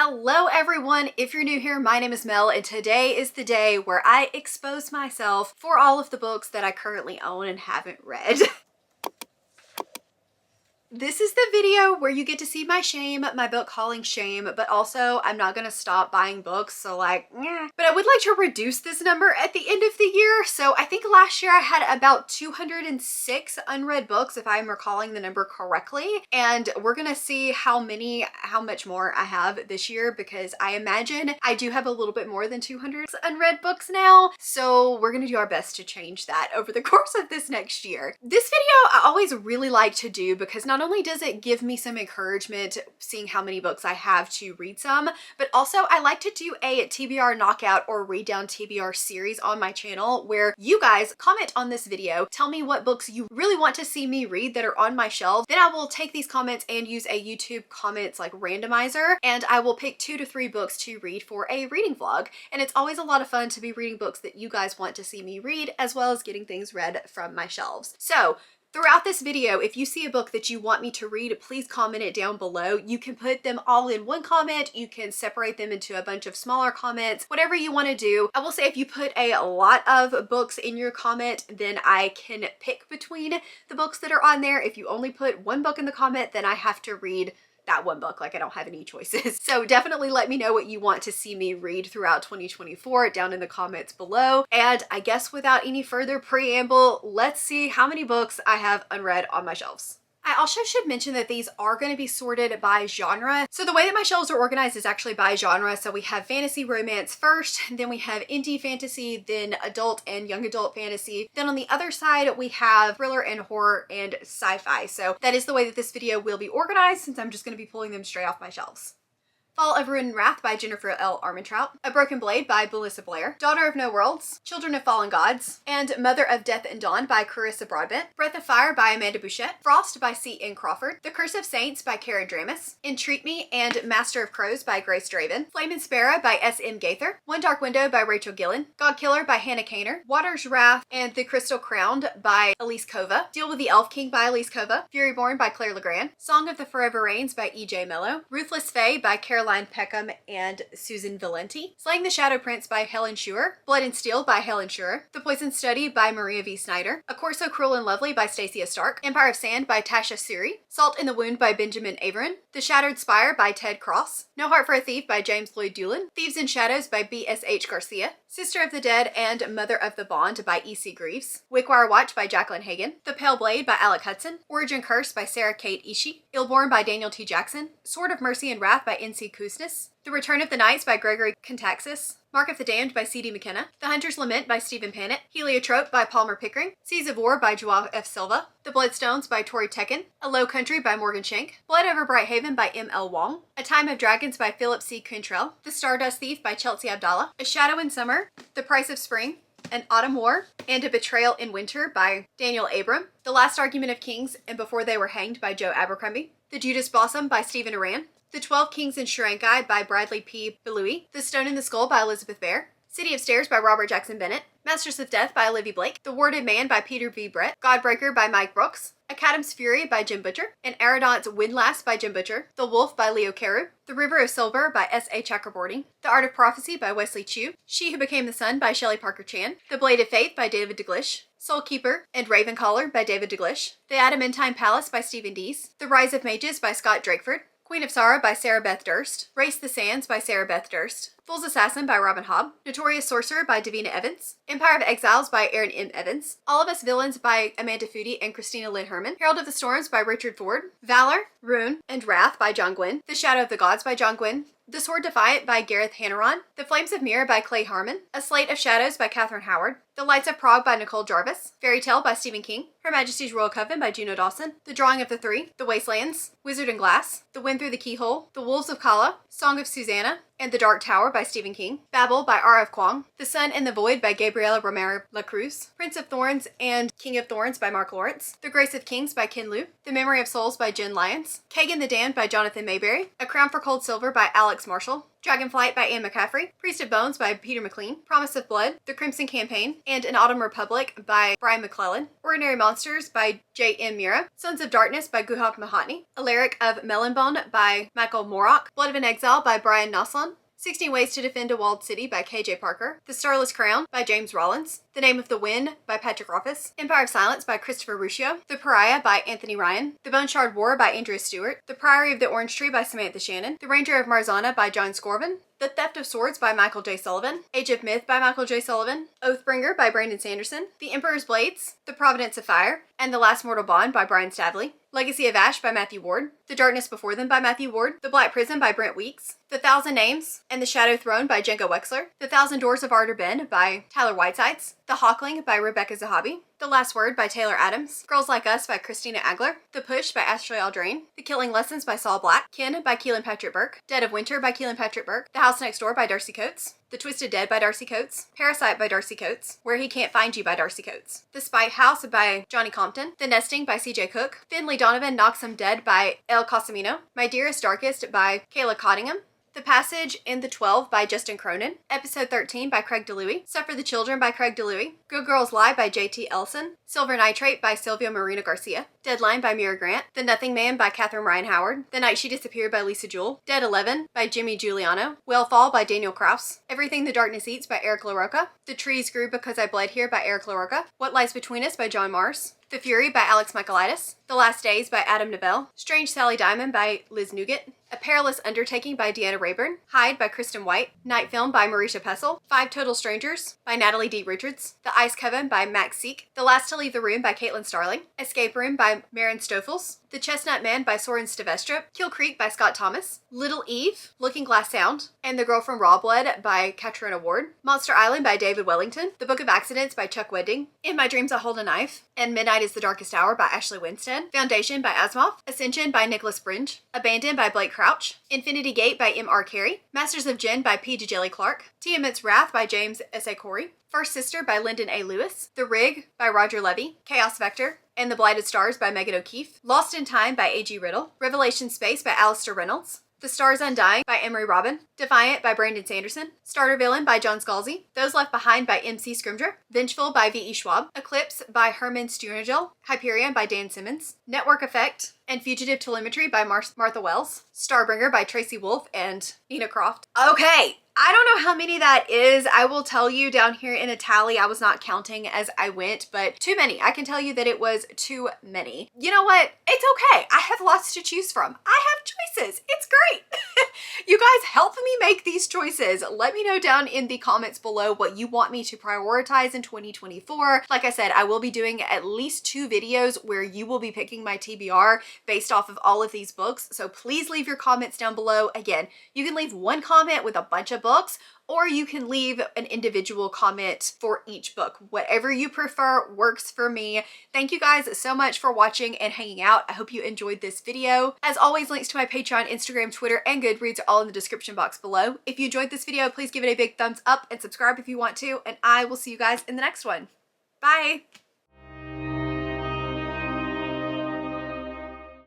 Hello everyone, if you're new here, my name is Mel and today is the day where I expose myself for all of the books that I currently own and haven't read. This is the video where you get to see my shame, my book hauling shame, but also I'm not gonna stop buying books, so like, yeah. But I would like to reduce this number at the end of the year. So I think last year I had about 206 unread books, if I'm recalling the number correctly. And we're gonna see how much more I have this year, because I imagine I do have a little bit more than 200 unread books now. So we're gonna do our best to change that over the course of this next year. This video I always really like to do because not only does it give me some encouragement seeing how many books I have to read some, but also I like to do a TBR knockout or read down TBR series on my channel where you guys comment on this video, tell me what books you really want to see me read that are on my shelf. Then I will take these comments and use a YouTube comments like randomizer, and I will pick 2 to 3 books to read for a reading vlog. And it's always a lot of fun to be reading books that you guys want to see me read, as well as getting things read from my shelves. So throughout this video, if you see a book that you want me to read, please comment it down below. You can put them all in one comment. You can separate them into a bunch of smaller comments, whatever you want to do. I will say if you put a lot of books in your comment, then I can pick between the books that are on there. If you only put one book in the comment, then I have to read that one book. Like, I don't have any choices. So definitely let me know what you want to see me read throughout 2024 down in the comments below. And I guess without any further preamble, let's see how many books I have unread on my shelves. I also should mention that these are going to be sorted by genre. So the way that my shelves are organized is actually by genre. So we have fantasy romance first, then we have indie fantasy, then adult and young adult fantasy. Then on the other side, we have thriller and horror and sci-fi. So that is the way that this video will be organized, since I'm just going to be pulling them straight off my shelves. Fall of Ruin and Wrath by Jennifer L. Armentrout, A Broken Blade by Melissa Blair, Daughter of No Worlds, Children of Fallen Gods, and Mother of Death and Dawn by Carissa Broadbent, Breath of Fire by Amanda Bouchette, Frost by C.N. Crawford, The Curse of Saints by Kara Dramis, Entreat Me and Master of Crows by Grace Draven, Flame and Sparrow by S.M. Gaither, One Dark Window by Rachel Gillen, God Killer by Hannah Kaner, Water's Wrath and The Crystal Crowned by Elise Kova, Deal with the Elf King by Elise Kova, Fury Born by Claire Legrand, Song of the Forever Rains by E.J. Mello, Ruthless Fae by Caroline Peckham and Susan Valenti, Slaying the Shadow Prince by Helen Schuer, Blood and Steel by Helen Schuer, The Poison Study by Maria V. Snyder, A Course So Cruel and Lovely by Stacia Stark, Empire of Sand by Tasha Suri, Salt in the Wound by Benjamin Averin, The Shattered Spire by Ted Cross, No Heart for a Thief by James Lloyd Doolin, Thieves in Shadows by B.S.H. Garcia, Sister of the Dead and Mother of the Bond by E.C. Greaves, Wickwire Watch by Jacqueline Hagan, The Pale Blade by Alec Hudson, Origin Curse by Sarah Kate Ishii, Illborn by Daniel T. Jackson, Sword of Mercy and Wrath by N.C. Kusnis, The Return of the Knights by Gregory Contaxis, Mark of the Damned by C.D. McKenna, The Hunter's Lament by Stephen Panet, Heliotrope by Palmer Pickering, Seas of War by Joao F. Silva, The Bloodstones by Tori Tekken, A Low Country by Morgan Shank, Blood Over Bright Haven by M.L. Wong, A Time of Dragons by Philip C. Quintrell, The Stardust Thief by Chelsea Abdallah, A Shadow in Summer, The Price of Spring, An Autumn War, and A Betrayal in Winter by Daniel Abram, The Last Argument of Kings and Before They Were Hanged by Joe Abercrombie, The Judas Blossom by Stephen Aran, The 12 Kings in Shrankai by Bradley P. Belui, The Stone in the Skull by Elizabeth Bear, City of Stairs by Robert Jackson Bennett, Masters of Death by Olivia Blake, The Worded Man by Peter V. Brett, Godbreaker by Mike Brooks, Academ's Fury by Jim Butcher, and Aradant's Windlass by Jim Butcher, The Wolf by Leo Carew, The River of Silver by S.A. Chakraborty, The Art of Prophecy by Wesley Chu, She Who Became the Sun by Shelley Parker Chan, The Blade of Faith by David Deglish, Soul Keeper and Ravencaller by David Deglish, The Adamantine Palace by Stephen Dees, The Rise of Mages by Scott Drakeford, Queen of Sorrow by Sarah Beth Durst, Race the Sands by Sarah Beth Durst, Fool's Assassin by Robin Hobb, Notorious Sorcerer by Davina Evans, Empire of Exiles by Aaron M. Evans, All of Us Villains by Amanda Foody and Christina Lynn Herman, Herald of the Storms by Richard Ford, Valor, Rune, and Wrath by John Gwynn, The Shadow of the Gods by John Gwynn, The Sword Defiant by Gareth Hanaron, The Flames of Mirror by Clay Harmon, A Slate of Shadows by Catherine Howard, The Lights of Prague by Nicole Jarvis, Fairy Tale by Stephen King, Her Majesty's Royal Coven by Juno Dawson, The Drawing of the Three, The Wastelands, Wizard and Glass, The Wind Through the Keyhole, The Wolves of Kala, Song of Susanna, and The Dark Tower by Stephen King, Babel by R.F. Kuang, The Sun and the Void by Gabriela Romero Lacruz, Prince of Thorns and King of Thorns by Mark Lawrence, The Grace of Kings by Ken Liu, The Memory of Souls by Jen Lyons, Kagan the Damned by Jonathan Mayberry, A Crown for Cold Silver by Alex Marshall, Dragonflight by Anne McCaffrey, Priest of Bones by Peter McLean, Promise of Blood, The Crimson Campaign, and An Autumn Republic by Brian McClellan, Ordinary Monsters by J.M. Mira, Sons of Darkness by Guhak Mahatni, Alaric of Melonbone by Michael Morrock, Blood of an Exile by Brian Naslund, 16 Ways to Defend a Walled City by K.J. Parker, The Starless Crown by James Rollins, The Name of the Wind by Patrick Rothfuss, Empire of Silence by Christopher Ruscio, The Pariah by Anthony Ryan, The Bone Shard War by Andrea Stewart, The Priory of the Orange Tree by Samantha Shannon, The Ranger of Marzana by John Scorvin, The Theft of Swords by Michael J. Sullivan, Age of Myth by Michael J. Sullivan, Oathbringer by Brandon Sanderson, The Emperor's Blades, The Providence of Fire, and The Last Mortal Bond by Brian Stavley, Legacy of Ash by Matthew Ward, The Darkness Before Them by Matthew Ward, The Black Prison by Brent Weeks, The Thousand Names and The Shadow Throne by Jenko Wexler, The Thousand Doors of Arder Ben by Tyler Whitesides, The Hawkling by Rebecca Zahabi, The Last Word by Taylor Adams, Girls Like Us by Christina Agler, The Push by Ashley Aldrain, The Killing Lessons by Saul Black, Kin by Keelan Patrick Burke, Dead of Winter by Keelan Patrick Burke, The House Next Door by Darcy Coates, The Twisted Dead by Darcy Coates, Parasite by Darcy Coates, Where He Can't Find You by Darcy Coates, The Spite House by Johnny Compton, The Nesting by CJ Cook, Finley Donovan Knocks Him Dead by El Casamino, My Dearest Darkest by Kayla Cottingham, The Passage in the 12 by Justin Cronin, Episode 13 by Craig DeLuey, Suffer the Children by Craig DeLuey, Good Girls Lie by J.T. Ellison, Silver Nitrate by Silvia Marina Garcia, Deadline by Mira Grant, The Nothing Man by Catherine Ryan Howard, The Night She Disappeared by Lisa Jewell, Dead 11 by Jimmy Giuliano, Whale by Daniel Kraus, Everything the Darkness Eats by Eric LaRocca, The Trees Grew Because I Bled Here by Eric LaRocca, What Lies Between Us by John Mars, The Fury by Alex Michaelitis, The Last Days by Adam Novell, Strange Sally Diamond by Liz Nugent, A Perilous Undertaking by Deanna Rayburn, Hide by Kristen White, Night Film by Marisha Pessel, Five Total Strangers by Natalie D. Richards, The Ice Coven by Max Seek, The Last to Leave the Room by Caitlin Starling, Escape Room by Maren Stoffels, The Chestnut Man by Soren Stavestra, Kill Creek by Scott Thomas, Little Eve, Looking Glass Sound, and The Girl from Raw Blood by Katrina Ward, Monster Island by David Wellington, The Book of Accidents by Chuck Wedding, In My Dreams I Hold a Knife, and Midnight is the Darkest Hour by Ashley Winstead, Foundation by Asimov, Ascension by Nicholas Bringe, Abandoned by Blake Crouch, Infinity Gate by M.R. Carey, Masters of Jinn by P. Djeli Clark, Tiamat's Wrath by James S.A. Corey, First Sister by Lyndon A. Lewis, The Rig by Roger Levy, Chaos Vector, and The Blighted Stars by Megan O'Keefe, Lost in Time by A.G. Riddle, Revelation Space by Alistair Reynolds, The Stars Undying by Emery Robin, Defiant by Brandon Sanderson, Starter Villain by John Scalzi, Those Left Behind by M.C. Scrimger, Vengeful by V.E. Schwab, Eclipse by Herman Sturnagel, Hyperion by Dan Simmons, Network Effect and Fugitive Telemetry by Martha Wells, Starbringer by Tracy Wolf and Nina Croft. Okay, I don't know how many that is. I will tell you down here in a tally. I was not counting as I went, but too many. I can tell you that it was too many. You know what? It's okay. I have lots to choose from. I have choices. It's great. You guys help me make these choices. Let me know down in the comments below what you want me to prioritize in 2024. Like I said, I will be doing at least 2 videos where you will be picking my TBR based off of all of these books. So please leave your comments down below. Again, you can leave one comment with a bunch of books, or you can leave an individual comment for each book. Whatever you prefer works for me. Thank you guys so much for watching and hanging out. I hope you enjoyed this video. As always, links to my Patreon, Instagram, Twitter, and Goodreads are all in the description box below. If you enjoyed this video, please give it a big thumbs up and subscribe if you want to, and I will see you guys in the next one. Bye!